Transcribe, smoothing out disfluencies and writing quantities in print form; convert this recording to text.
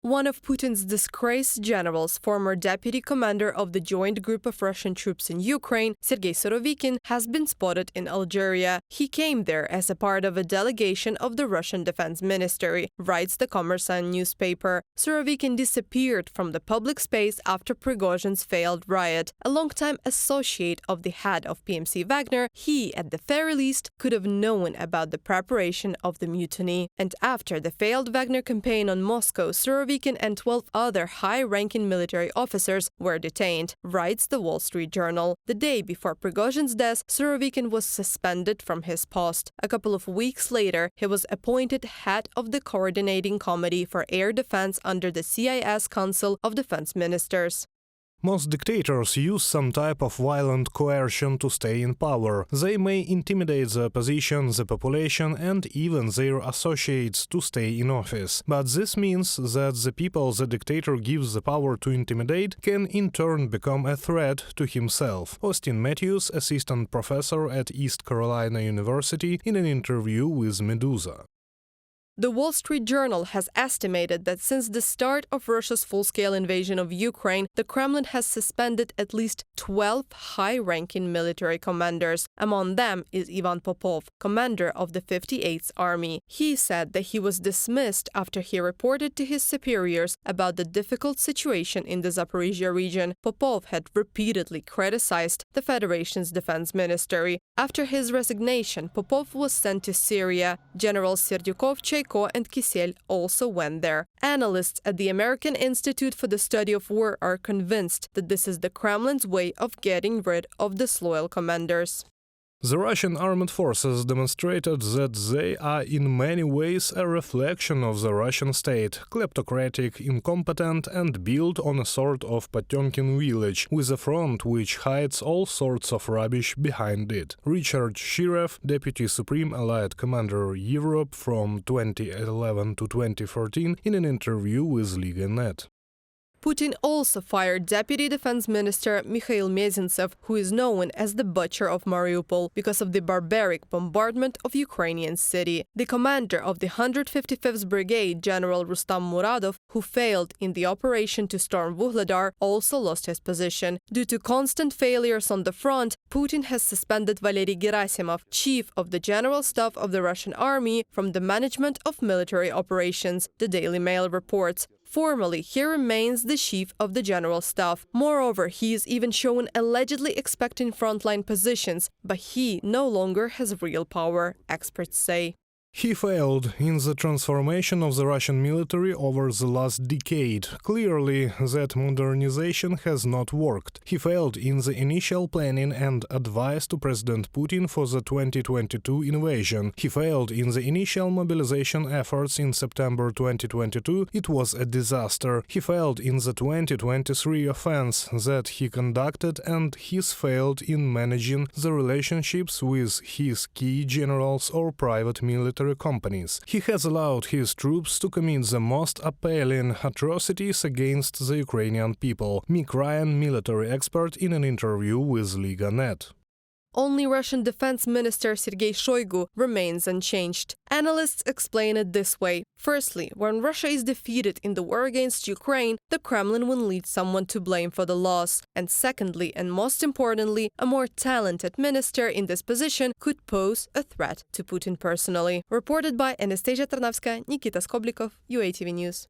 One of Putin's disgraced generals, former deputy commander of the joint group of Russian troops in Ukraine, Sergei Surovikin, has been spotted in Algeria. He came there as a part of a delegation of the Russian Defense Ministry, writes the Kommersant newspaper. Surovikin disappeared from the public space after Prigozhin's failed riot. A longtime associate of the head of PMC Wagner, he, at the very least, could have known about the preparation of the mutiny. And after the failed Wagner campaign on Moscow, Surovikin and 12 other high-ranking military officers were detained, writes the Wall Street Journal. The day before Prigozhin's death, Surovikin was suspended from his post. A couple of weeks later, he was appointed head of the Coordinating Committee for Air Defense under the CIS Council of Defense Ministers. Most dictators use some type of violent coercion to stay in power. They may intimidate the opposition, the population, and even their associates to stay in office. But this means that the people the dictator gives the power to intimidate can in turn become a threat to himself. Austin Matthews, assistant professor at East Carolina University, in an interview with Medusa. The Wall Street Journal has estimated that since the start of Russia's full-scale invasion of Ukraine, the Kremlin has suspended at least 12 high-ranking military commanders. Among them is Ivan Popov, commander of the 58th Army. He said that he was dismissed after he reported to his superiors about the difficult situation in the Zaporizhia region. Popov had repeatedly criticized the Federation's defense ministry. After his resignation, Popov was sent to Syria. Generals Serdyukov, and Kisel also went there. Analysts at the American Institute for the Study of War are convinced that this is the Kremlin's way of getting rid of disloyal commanders. The Russian armed forces demonstrated that they are in many ways a reflection of the Russian state, kleptocratic, incompetent, and built on a sort of Potemkin village, with a front which hides all sorts of rubbish behind it. Richard Shirev, Deputy Supreme Allied Commander Europe from 2011 to 2014, in an interview with Liga.net. Putin also fired Deputy Defense Minister Mikhail Mezintsev, who is known as the Butcher of Mariupol, because of the barbaric bombardment of Ukrainian city. The commander of the 155th Brigade, General Rustam Muradov, who failed in the operation to storm Vuhledar, also lost his position. Due to constant failures on the front, Putin has suspended Valery Gerasimov, chief of the General Staff of the Russian Army, from the management of military operations, the Daily Mail reports. Formally, he remains the chief of the General Staff. Moreover, he is even shown allegedly expecting frontline positions, but he no longer has real power, experts say. He failed in the transformation of the Russian military over the last decade. Clearly, that modernization has not worked. He failed in the initial planning and advice to President Putin for the 2022 invasion. He failed in the initial mobilization efforts in September 2022. It was a disaster. He failed in the 2023 offense that he conducted, and he's failed in managing the relationships with his key generals or private military companies. He has allowed his troops to commit the most appalling atrocities against the Ukrainian people. Mick Ryan, military expert, in an interview with Liga.net. Only Russian Defense Minister Sergei Shoigu remains unchanged. Analysts explain it this way. Firstly, when Russia is defeated in the war against Ukraine, the Kremlin will need someone to blame for the loss. And secondly, and most importantly, a more talented minister in this position could pose a threat to Putin personally. Reported by Anastasia Tarnavska, Nikita Skoblikov, UATV News.